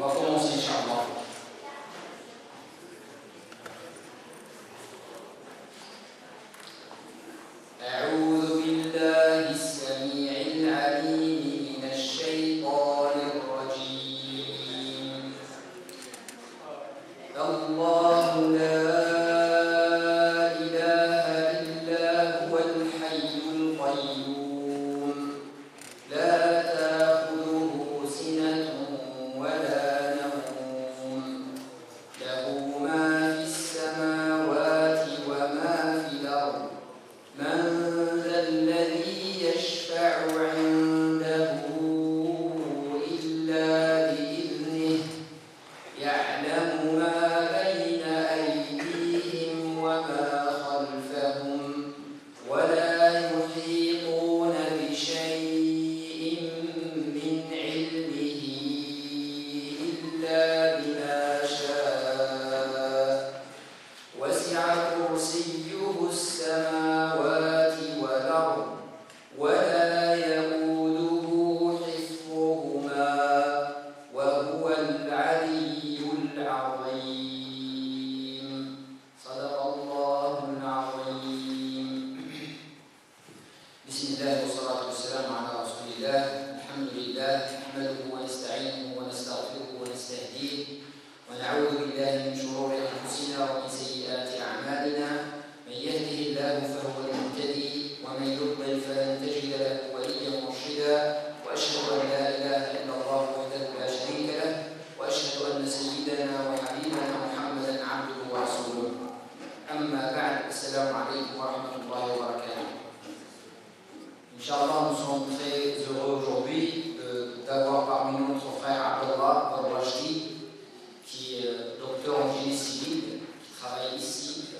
On va commencer, Inch'Allah. أعوذ بالله السميع العليم من الشيطان الرجيم. الله لا إله إلا هو الحي القيوم لا تأخذه سنة ولا نوم له ما في السماوات وما في الأرض من ذا الذي يشفع عنده إلا بإذنه يعلم ما بين أيديهم وما خلفهم ولا يحيطون بشيء من علمه إلا بما شاء وسع كرسيه السماوات والأرض ولا يئوده حفظهما وهو العلي العظيم. صدق الله العظيم. بسم الله والصلاة والسلام على رسول الله. الحمد لله نحمده ونستعينه ونستغفره ونستهديه ونعوذ بالله من شرور أنفسنا ومن سيئات أعمالنا. من يهده الله فهو المهتدي ومن يضلل فلن تجد له وليا مرشدا وأشهد أن لا إله إلا الله وحده لا شريك له وأشهد أن سيدنا وحبيبنا محمدا عبده ورسوله. أما بعد السلام عليكم ورحمة الله وبركاته. Inch'Allah, nous sommes très heureux aujourd'hui d'avoir parmi nous notre frère Abdallah Barwajdi, qui est docteur en génie civil, qui travaille ici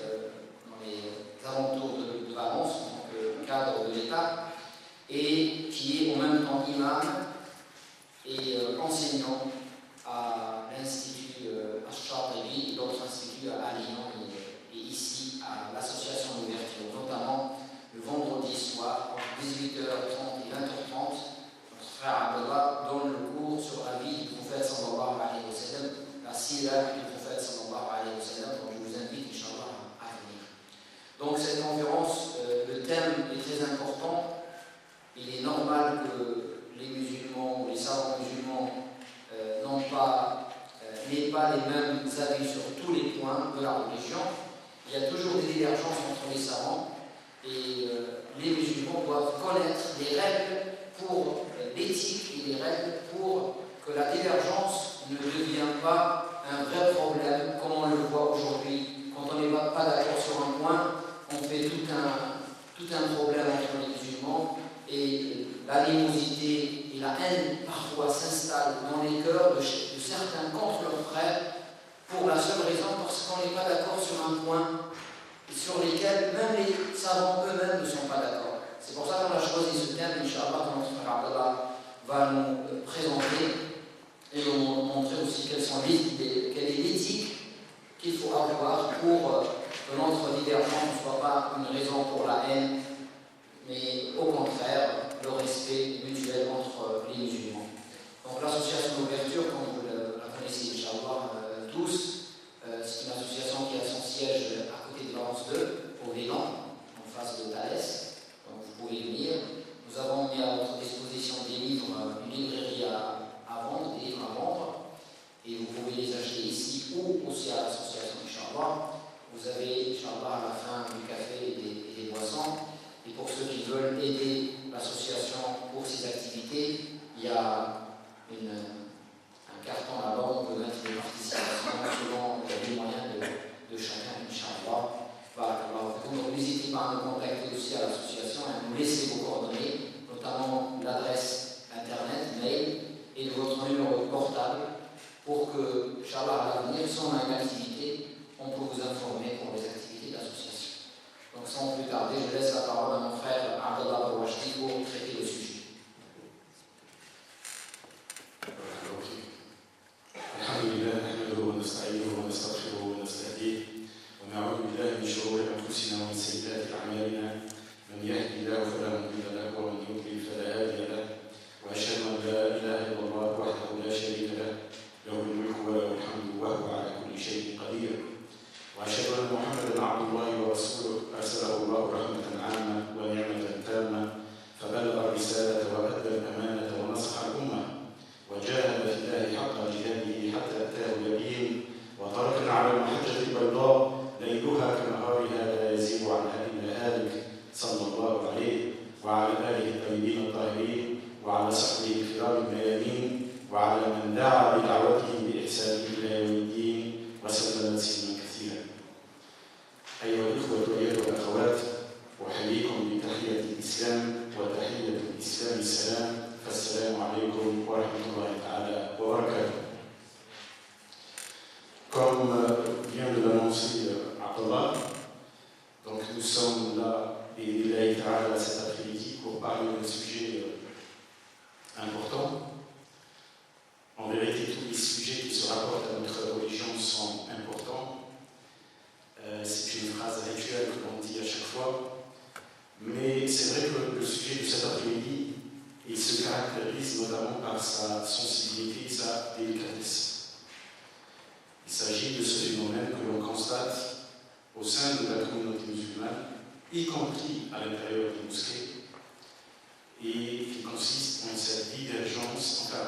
dans les alentours de Valence, en tant que cadre de l'État, et qui est en même temps imam et enseignant à l'Institut Ash-Shatibi et d'autres instituts à Lyon et ici à l'association d'ouverture, notamment le vendredi soir entre 18h30 et 20h30. Notre frère Abdallah donne le cours sur la vie du prophète sallallahu alayhi wa sallam, la sira du prophète sallallahu alayhi wa sallam, donc je vous invite Inch'Allah à venir. Donc cette conférence, le thème est très important. Il est normal que les musulmans ou les savants musulmans n'aient pas les mêmes avis sur tous les points de la religion. Il y a toujours des divergences entre les savants et les musulmans doivent connaître les règles pour l'éthique et les règles pour que la divergence ne devienne pas un vrai problème comme on le voit aujourd'hui. Quand on n'est pas d'accord sur un point, on fait tout un problème entre les musulmans et l'animosité et la haine parfois s'installent dans les cœurs de certains contre leurs frères pour la seule raison parce qu'on n'est pas d'accord sur un point sur lesquels même les savants eux-mêmes ne sont pas d'accord. C'est pour ça qu'on a choisi ce thème, Inch'Allah, que notre frère Abdallah va nous présenter et nous montrer aussi quelle est l'éthique qu'il faut avoir pour que notre divergence ne soit pas une raison pour la haine, mais au contraire, le respect mutuel entre les musulmans. Donc l'association d'ouverture, comme vous la connaissez, Inch'Allah, tous, c'est une association qui a son siège à côté de Valence 2, au Vélan, en face de Thalès. Donc vous pouvez venir. Nous avons mis à votre disposition des livres, une librairie à vendre, des livres à vendre, et vous pouvez les acheter ici ou aussi à l'association, Inch'Allah. Vous avez, Inch'Allah, à la fin du café et des boissons. Et pour ceux qui veulent aider l'association pour ses activités, il y a un carton là-bas où on peut mettre des participations selon les moyens de chacun, Inch'Allah. Donc n'hésitez pas à nous contacter aussi à l'association et à nous laisser vos coordonnées, notamment l'adresse internet, mail et votre numéro de portable pour que, Inch'Allah, à l'avenir, si on a une activité, on peut vous informer pour les activités de l'association. Donc sans plus tarder, je laisse la parole à mon frère Abdallah Barwajdi pour traiter le sujet. Alhamdulillah, nahmaduhu wa nasta'inuhu wa nastaghfiruhu wa nastahdiih wa na'udhu billahi min shururi anfusina wa min sayyi'ati a'malina. Man yahdihillahu fala mudilla lahu wa man yudlil fala hadiya lahu. Wa ashhadu an la ilaha illallah wahdahu la sharika lahu. له comme vient de l'annoncer Abdallah, donc nous sommes là, et il a été là cet après-midi pour parler d'un sujet important. En vérité, tous les sujets qui se rapportent à notre religion sont importants. C'est une phrase rituelle que l'on dit à chaque fois. Mais c'est vrai que le sujet de cet après-midi, il se caractérise notamment par sa sensibilité et sa délicatesse. Il s'agit de ce phénomène que l'on constate au sein de la communauté musulmane, y compris à l'intérieur des mosquées, et qui consiste en cette divergence, enfin,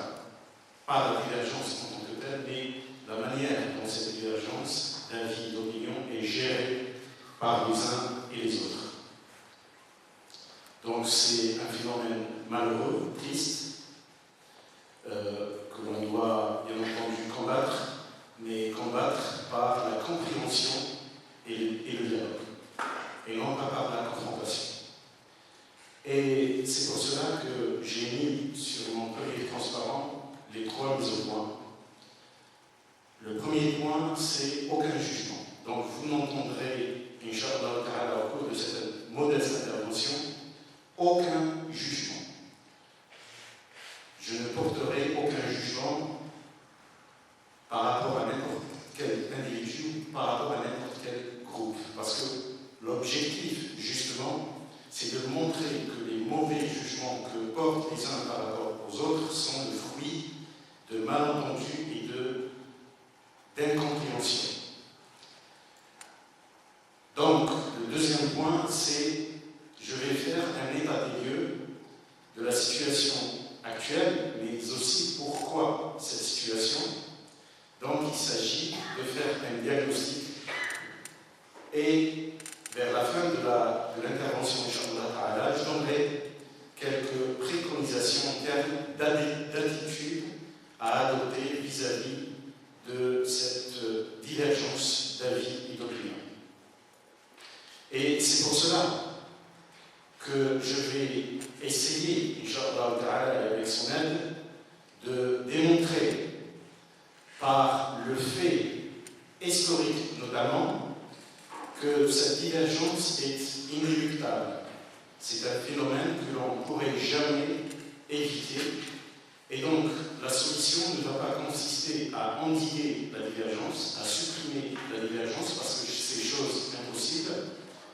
pas la divergence en tant que telle, mais la manière dont cette divergence d'avis, d'opinion est gérée par les uns et les autres. Donc c'est un phénomène malheureux, triste, que l'on doit bien entendu combattre, mais combattre par la compréhension et le dialogue, et non pas par la confrontation. Et c'est pour cela que j'ai mis sur mon cahier transparent les 3 mises au point. Le premier point, c'est aucun jugement. Donc vous n'entendrez, Inch'Allah Ta'ala, au cours de cette modeste intervention, aucun jugement. Je ne porterai aucun jugement par rapport à n'importe quel individu, par rapport à n'importe quel groupe. Parce que l'objectif, justement, c'est de montrer que les mauvais jugements que portent les uns par rapport aux autres sont le fruit de malentendus et d'incompréhension. Donc, le deuxième point, c'est je vais faire un état des lieux de la situation actuelle, mais aussi pourquoi cette situation. Donc, il s'agit de faire un diagnostic et vers la fin de l'intervention Inch'Allah, je donnerai quelques préconisations en termes d'attitude à adopter vis-à-vis de cette divergence d'avis et d'opinion. Et c'est pour cela que je vais essayer, Inch'Allah, avec son aide, de démontrer par le fait historique notamment que cette divergence est inéluctable. C'est un phénomène que l'on ne pourrait jamais éviter. Et donc, la solution ne va pas consister à endiguer la divergence, à supprimer la divergence, parce que c'est chose impossible,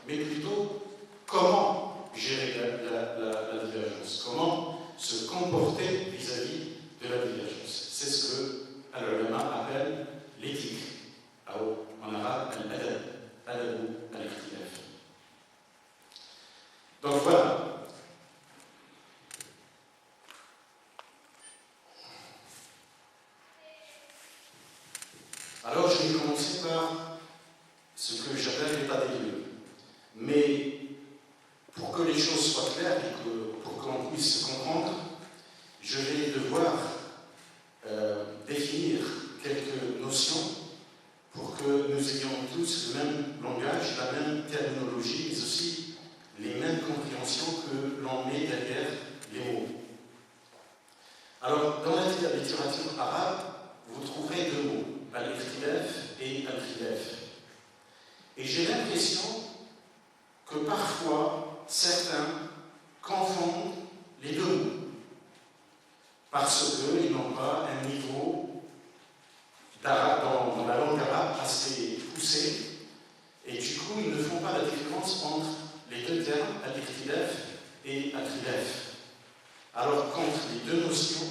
mais plutôt comment gérer la divergence, comment se comporter vis-à-vis de la divergence. C'est ce que al-ulama appelle l'éthique, en arabe, al-adab, al-adab al-ikhtilaf. Donc voilà. Alors je vais commencer par ce que j'appelle l'état des lieux. Mais pour que les choses soient claires et pour qu'on puisse se comprendre, je vais devoir définir quelques notions pour que nous ayons tous le même langage, la même terminologie, mais aussi les mêmes compréhensions que l'on met derrière les mots. Alors, dans la littérature arabe, vous trouverez 2 mots, al-ikhtilaf et al-khilaf. Et j'ai l'impression que parfois, certains confondent les 2 mots, parce qu'ils n'ont pas un niveau dans la langue arabe assez poussé, et du coup, ils ne font pas la différence entre les 2 termes, al-ikhtilaf et al-khilaf. Alors qu'entre les 2 notions,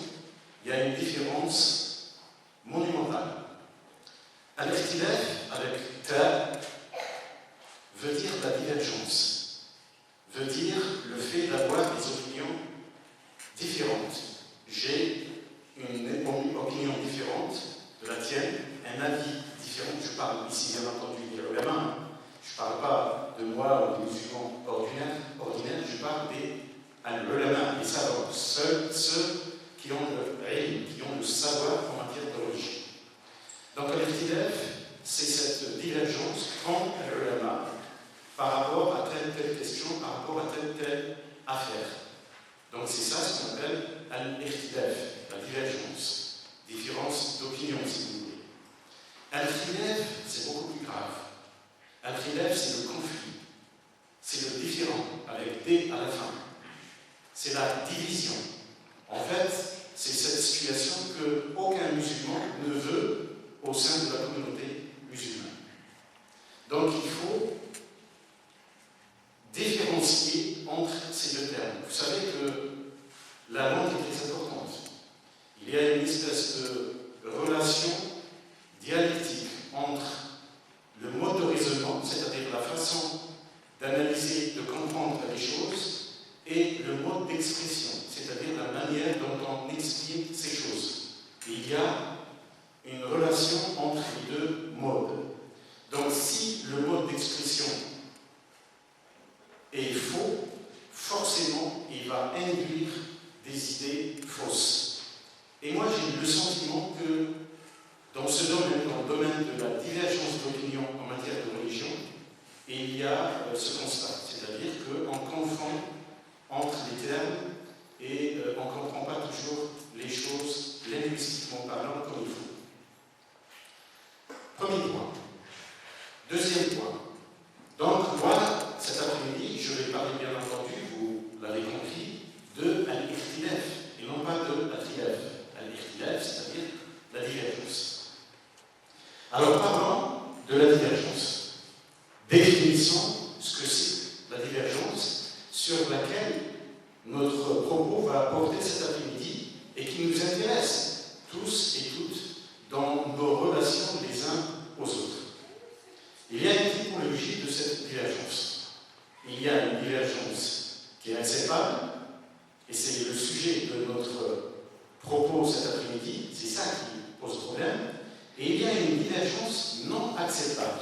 il y a une différence monumentale. Al-ikhtilaf, avec ta, veut dire la divergence, veut dire le fait d'avoir des opinions différentes. J'ai une opinion différente de la tienne, un avis différent. Je parle ici bien entendu des ulama. Je ne parle pas de moi ou des musulmans ordinaires, je parle des ulama, des savants, ceux qui ont le savoir en matière de religion. Donc l'ikhtilaf, c'est cette divergence entre ulama par rapport à telle question, par rapport à telle affaire. Donc c'est ça ce qu'on appelle al-ikhtilaf, la divergence, différence d'opinion si vous voulez. Al-khilaf, Al-khilaf, c'est le conflit, c'est le différent, avec D à la fin. C'est la division. En fait, c'est cette situation qu'aucun musulman ne veut au sein de la communauté musulmane. Donc il faut différencier entre ces deux termes. Vous savez que la langue est très importante. Il y a une espèce de relation dialectique entre le mode de raisonnement, c'est-à-dire la façon d'analyser, de comprendre les choses, et le mode d'expression, c'est-à-dire la manière dont on exprime ces choses. Et il y a une relation entre les deux modes. Donc si le mode d'expression est faux, forcément il va induire des idées fausses. Et moi j'ai le sentiment que dans ce domaine, dans le domaine de la divergence d'opinion en matière de religion, il y a ce constat, c'est-à-dire qu'on confond entre les termes et on ne comprend pas toujours les choses linguistiquement parlant comme il faut. Premier point. Deuxième point. Donc, moi, cet après-midi, je vais parler, bien entendu, vous l'avez compris, de al-ikhtilaf, et non pas de al-khilaf. Al-ikhtilaf, c'est-à-dire la divergence. Alors, parlons de la divergence. Définissons ce que c'est la divergence sur laquelle notre propos va porter cet après-midi et qui nous intéresse tous et toutes dans nos relations les uns aux autres. Il y a une typologie de cette divergence. Il y a une divergence qui est acceptable, et c'est le sujet de notre propos cet après-midi, c'est ça qui pose problème, et il y a une divergence non acceptable.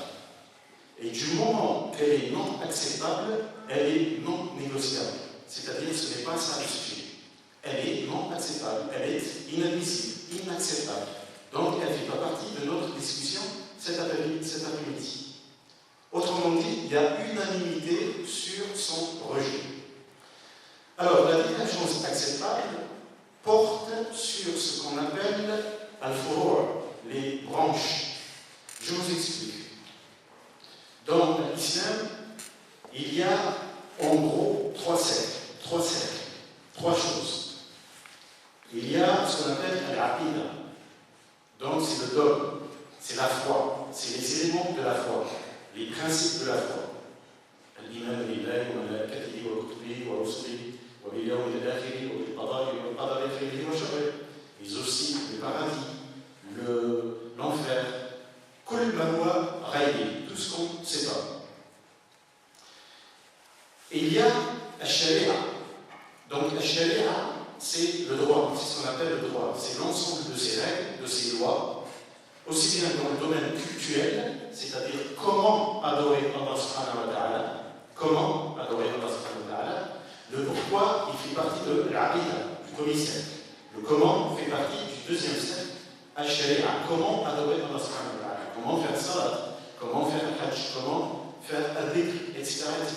Et du moment qu'elle est non acceptable, elle est non négociable. C'est-à-dire que ce n'est pas ça le sujet. Elle est non acceptable, elle est inadmissible, inacceptable. Donc elle ne fait pas partie de notre discussion cet après-midi. Autrement dit, il y a unanimité sur son rejet. Alors, la divergence acceptable porte sur ce qu'on appelle al-furu', les branches. Je vous explique. Dans l'islam, il y a en gros trois cercles, trois choses. Il y a ce qu'on appelle al-aqida. Donc, c'est le dogme, c'est la foi, c'est les éléments de la foi. Les principes de la foi. Al-iman billahi wa malaikatihi wa kutubihi wa rusulihi wa bil yawmil akhir wa bil qada'i wal qadari khayrihi wa sharrihi. Mais aussi le paradis, l'enfer, kull ma huwa ghaybi, tout ce qu'on ne sait pas. Et il y a al-sharia. Donc al-sharia, c'est le droit, c'est ce qu'on appelle le droit. C'est l'ensemble de ces règles, de ces lois, aussi bien dans le domaine cultuel, c'est-à-dire comment adorer Allah subhanahu wa ta'ala, comment adorer Allah subhanahu wa ta'ala, le pourquoi il fait partie de l'aqida, du premier cercle. Le comment fait partie du deuxième cercle, al-sharia, comment adorer Allah subhanahu wa ta'ala, comment faire salat, comment faire hajj, comment faire al-dhikr, etc., etc.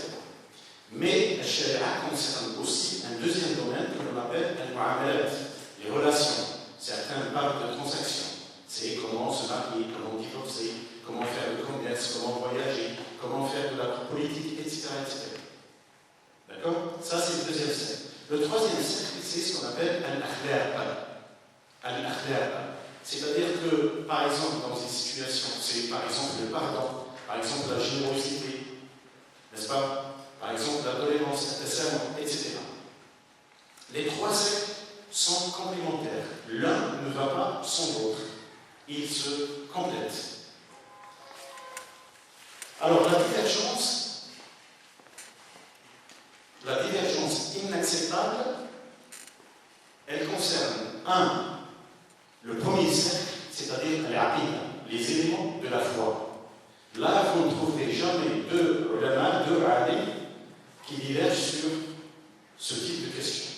Mais al-sharia concerne aussi un deuxième domaine que l'on appelle al-mu'amalat, les relations. Certains parlent de transactions. C'est comment se marier, comment divorcer, comment faire le commerce, comment voyager, comment faire de la politique, etc., etc. D'accord? Ça, c'est le deuxième cercle. Le troisième cercle, c'est ce qu'on appelle al-akhlaq. Al-akhlaq. C'est-à-dire que, par exemple, dans une situation, c'est par exemple le pardon, par exemple la générosité, n'est-ce pas? Par exemple la tolérance, la serment, etc. Les trois cercles sont complémentaires. L'un ne va pas sans l'autre. Ils se complètent. Alors la divergence inacceptable, elle concerne le premier cercle, c'est-à-dire les éléments de la foi. Là, vous ne trouverez jamais deux ulama, deux alim qui divergent sur ce type de question.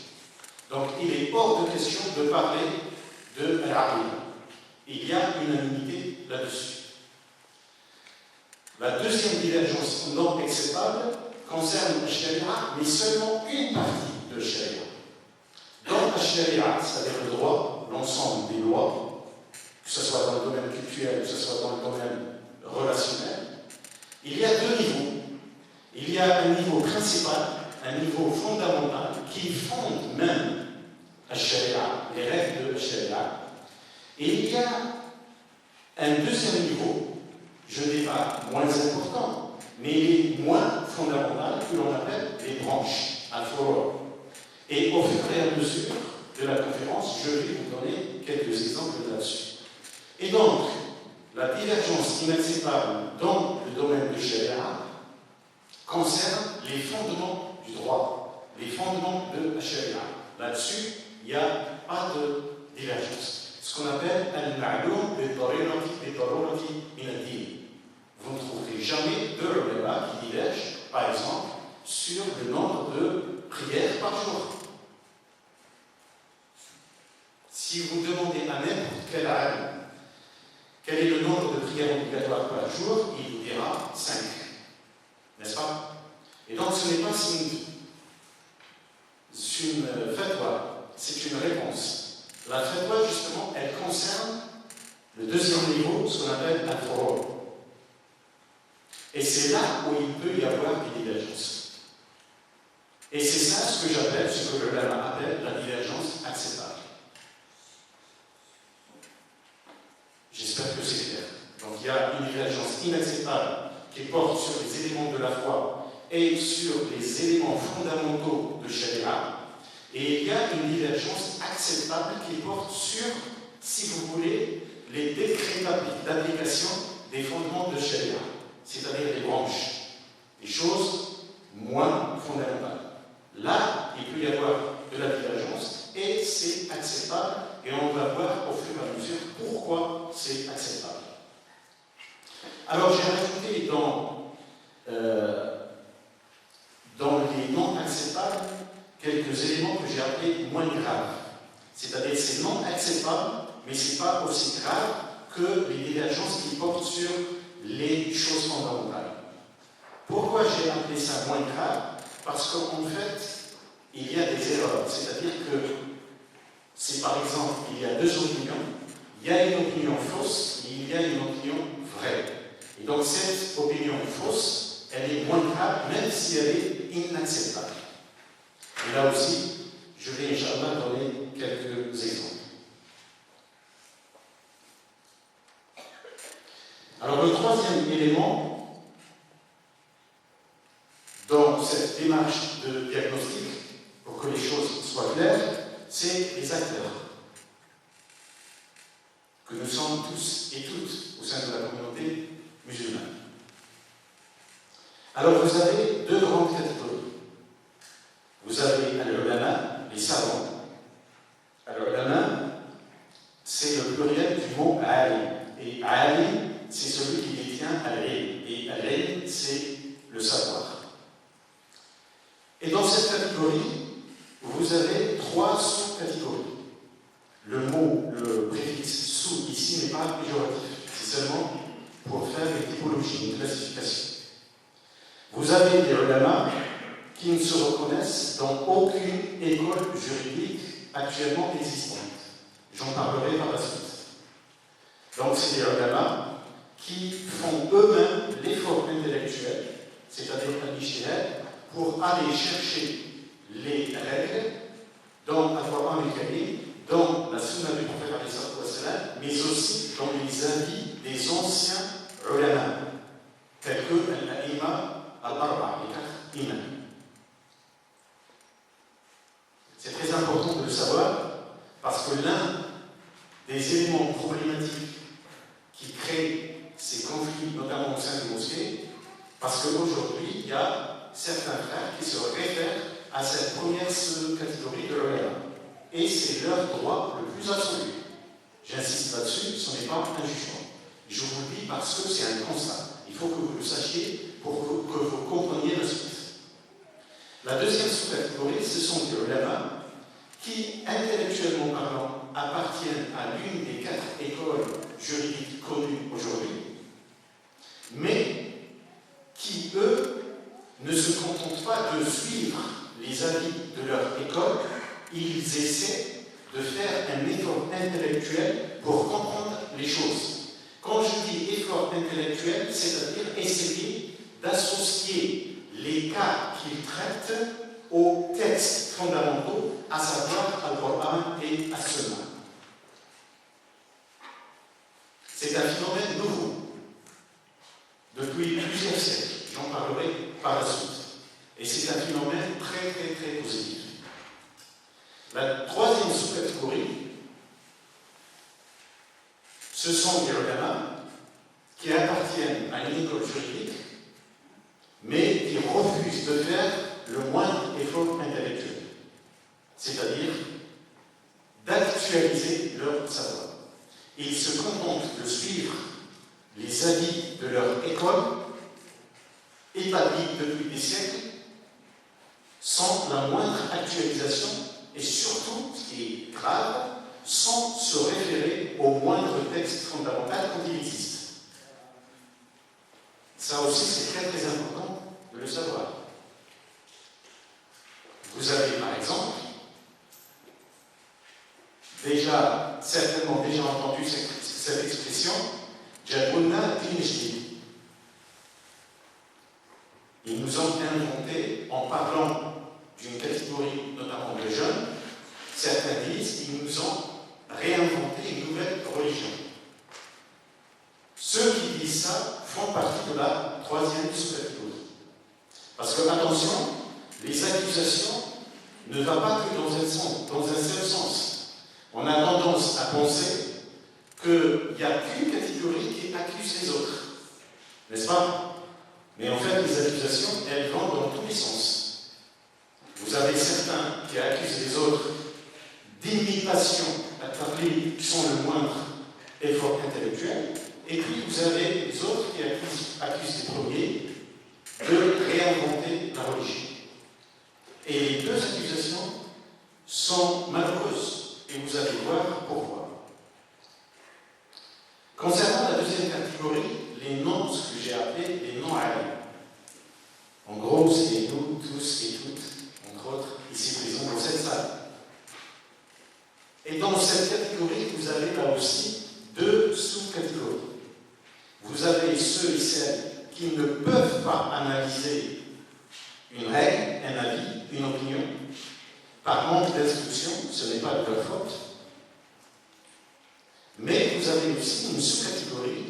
Donc il est hors de question de parler de l'aqida. Il y a unanimité là-dessus. La deuxième divergence non acceptable concerne la sharia, mais seulement une partie de la sharia. Dans la sharia, c'est-à-dire le droit, l'ensemble des lois, que ce soit dans le domaine culturel, que ce soit dans le domaine relationnel, Il y a deux niveaux. Il y a un niveau principal, un niveau fondamental qui fonde même al-Sharia, les règles de al-Sharia. Et il y a un deuxième niveau, je ne dis pas moins important, mais il est moins fondamental, que l'on appelle les branches, al-Furu'. Et au fur et à mesure de la conférence, je vais vous donner quelques exemples là-dessus. Et donc, la divergence inacceptable dans le domaine du Sharia concerne les fondements du droit, les fondements de la Sharia. Là-dessus, il n'y a pas de divergence. Ce qu'on appelle al-ma'loum bi-darurati min ad-din. Vous ne trouverez jamais deux ulama qui divergent, par exemple, sur le nombre de prières par jour. Si vous demandez à n'importe quel alim quel est le nombre de prières obligatoires par jour, il vous dira 5. N'est-ce pas? Et donc ce n'est pas une fatwa, c'est une réponse. La fatwa, justement, elle concerne le deuxième niveau, ce qu'on appelle al-furu'. Et c'est là où il peut y avoir des divergences. Et c'est ça ce que j'appelle, ce que le lama appelle la divergence acceptable. J'espère que c'est clair. Donc il y a une divergence inacceptable qui porte sur les éléments de la foi et sur les éléments fondamentaux de Sharia. Et il y a une divergence acceptable qui porte sur, si vous voulez, les décrets d'application des fondements de Sharia, c'est-à-dire les branches, les choses moins fondamentales. Là, il peut y avoir de la divergence et c'est acceptable et on va voir au fur et à mesure pourquoi c'est acceptable. Alors j'ai rajouté dans les non acceptables quelques éléments que j'ai appelés moins graves. C'est-à-dire c'est non acceptable, mais ce n'est pas aussi grave que les divergences qui portent sur les choses fondamentales. Pourquoi j'ai appelé ça moins grave? Parce qu'en fait, il y a des erreurs. C'est-à-dire que si par exemple il y a deux opinions, il y a une opinion fausse et il y a une opinion vraie. Et donc cette opinion fausse, elle est moins grave même si elle est inacceptable. Et là aussi, je vais Inch'Allah donner quelques exemples. Alors le troisième élément dans cette démarche de diagnostic, pour que les choses soient claires, c'est les acteurs. Que nous sommes tous et toutes au sein de la communauté musulmane. Alors vous avez deux grandes catégories. Vous avez al-ulama, les savants. Al-ulama, c'est le pluriel du mot alim. Et alim, c'est celui qui détient al-ilm. Et al-ilm, c'est le savoir. Et dans cette catégorie, vous avez trois sous-catégories. Le préfixe sous ici n'est pas péjoratif, c'est seulement pour faire une typologie, une classification. Vous avez des ulama qui ne se reconnaissent dans aucune école juridique actuellement existante. J'en parlerai par la suite. Donc c'est des ulama qui font eux-mêmes l'effort intellectuel, c'est-à-dire l'ijtihad, pour aller chercher les règles dans la Coran al-Karim, dans la Sunna du prophète, mais aussi dans les avis des anciens ulama, tels que al-A'imma al-Arba', les 4 imams. C'est très important de le savoir parce que l'un des éléments problématiques qui créent ces conflits, notamment au sein des mosquées, parce qu'aujourd'hui, il y a certains frères qui se réfèrent à cette première catégorie de l'ulama. Et c'est leur droit le plus absolu. J'insiste là-dessus, ce n'est pas un jugement. Je vous le dis parce que c'est un constat. Il faut que vous le sachiez pour que vous compreniez la suite. La deuxième sous-catégorie, ce sont des ulama qui, intellectuellement parlant, appartiennent à l'une des 4 écoles juridiques connues aujourd'hui, mais qui, eux, ne se contentent pas de suivre les avis de leur école, ils essaient de faire un effort intellectuel pour comprendre les choses. Quand je dis effort intellectuel, c'est-à-dire essayer d'associer les cas qu'il traite aux textes fondamentaux, à savoir Al-Qur'an et As-Sunnah. C'est un phénomène nouveau, depuis plusieurs siècles. J'en parlerai par la suite. Et c'est un phénomène très, très, très positif. La troisième sous-catégorie, ce sont des ulama qui appartiennent à une école juridique, mais qui refusent de faire le moindre effort intellectuel, c'est-à-dire d'actualiser leur savoir. Ils se contentent de suivre les avis de leur école, établie depuis des siècles, sans la moindre actualisation, et surtout, ce qui est grave, sans se référer au moindre texte fondamental quand il existe. Ça aussi, c'est très très important de le savoir. Vous avez par exemple certainement déjà entendu cette expression, Jabunna Dinjdi. Ils nous ont inventé, en parlant d'une catégorie notamment de jeunes, certains disent qu'ils nous ont réinventé une nouvelle religion. Ceux qui disent ça font partie de la troisième sous-catégorie. Parce que, attention, les accusations ne vont pas que dans un seul sens. On a tendance à penser qu'il n'y a qu'une catégorie qui accuse les autres. N'est-ce pas? Mais en fait, les accusations, elles vont dans tous les sens. Vous avez certains qui accusent les autres d'imitation qui sont le moindre effort intellectuel, et puis vous avez les autres qui accusent les premiers de réinventer la religion. Et les deux accusations sont malheureuses, et vous allez voir pourquoi. Concernant la deuxième catégorie, les noms, ce que j'ai appelé les noms arabes. En gros, c'est nous, tous et toutes, entre autres, ici présents dans cette salle. Et dans cette catégorie, vous avez là aussi deux sous-catégories. Vous avez ceux et celles qui ne peuvent pas analyser une règle, un avis, une opinion, par manque d'instruction, ce n'est pas de leur faute. Mais vous avez aussi une sous-catégorie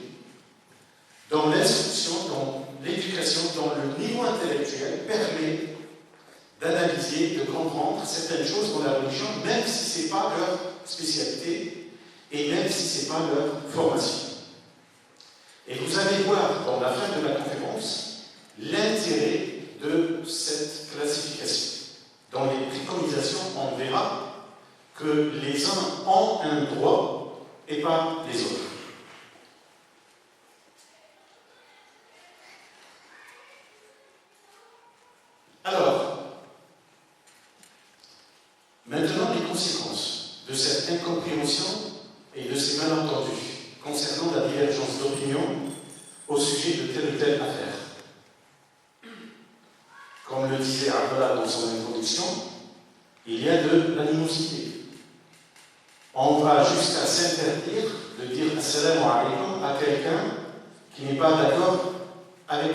dans l'instruction, dans l'éducation, dans le niveau intellectuel, permet d'analyser, de comprendre certaines choses dans la religion, même si ce n'est pas leur spécialité et même si ce n'est pas leur formation. Et vous allez voir dans la fin de la conférence l'intérêt de cette classification. Dans les préconisations, on verra que les uns ont un droit et pas les autres. Alors, maintenant les conséquences de cette incompréhension et de ces malentendus concernant la divergence d'opinion au sujet de telle ou telle affaire. Comme le disait Abdallah dans son introduction, il y a de l'animosité. On va jusqu'à s'interdire de dire assalamu alaykum à quelqu'un qui n'est pas d'accord avec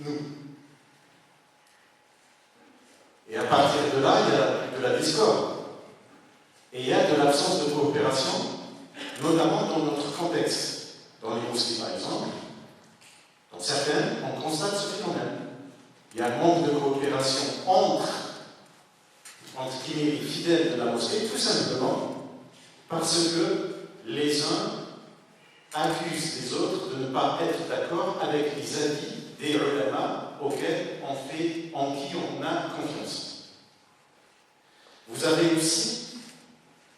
nous. Et à partir de là, il y a de la discorde. Et il y a de l'absence de coopération, notamment dans notre contexte. Dans les mosquées, par exemple, dans certaines, on constate ce phénomène. Il y a un manque de coopération entre les fidèles de la mosquée, tout simplement parce que les uns accusent les autres de ne pas être d'accord avec les avis des ulama auxquels en qui on a confiance. Vous avez aussi,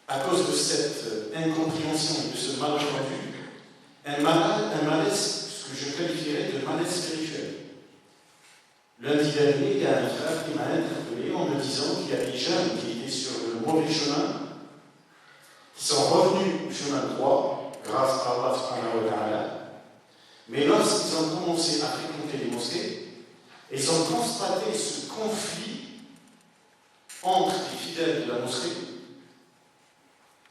à cause de cette incompréhension, de ce malentendu, un malaise, ce que je qualifierais de malaise spirituel. Lundi dernier, il y a un frère qui m'a interpellé en me disant qu'il y a des jeunes qui étaient sur le mauvais chemin, qui sont revenus au chemin droit, grâce à Allah subhanahu wa ta'ala. Mais lorsqu'ils ont commencé à fréquenter les mosquées, ils ont constaté ce conflit entre les fidèles de la mosquée.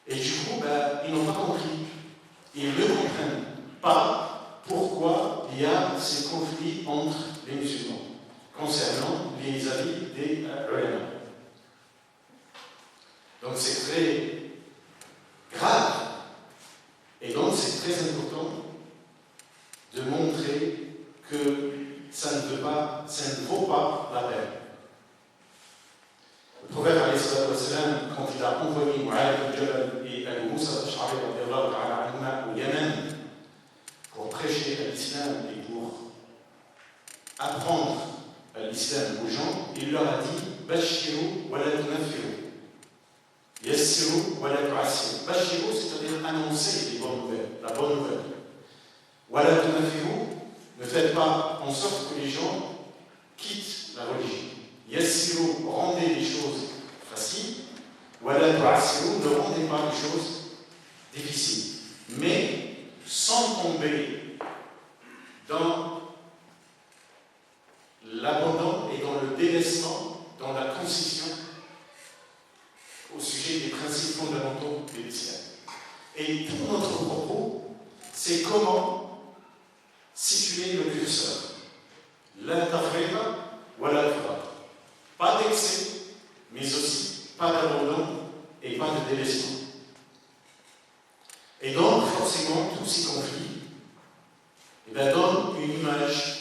Et du coup, ils n'ont pas compris. Ils ne comprennent pas pourquoi il y a ces conflits entre les musulmans concernant les avis des ulama. Donc c'est très grave et donc c'est très important de montrer que ça ne vaut pas la peine. Le prophète alayhi salatu wa salam, quand il a envoyé Mu'adh ibn Jabal et Abu Musa al-Ash'ari au Yémen pour prêcher à l'islam et pour apprendre l'islam aux gens, il leur a dit Bashiru wa la tunaffiru, Yassiru wa la tu'assiru. Bashiru, c'est-à-dire annoncer les bonnes nouvelles, la bonne nouvelle. Wa la tunaffiru, ne faites pas en sorte que les gens quittent la religion. Yassiru, rendez les choses faciles. Wa la tu'assiru, ne rendez pas les choses difficiles. Mais sans tomber dans l'abandon et dans le délaissement, dans la concision au sujet des principes fondamentaux de l'islam. Et tout notre propos, c'est comment situer le curseur. La tafriqa wa la ifrat. Pas d'excès, mais aussi pas d'abandon et pas de délaissement. Et donc, forcément, tous ces conflits donnent une image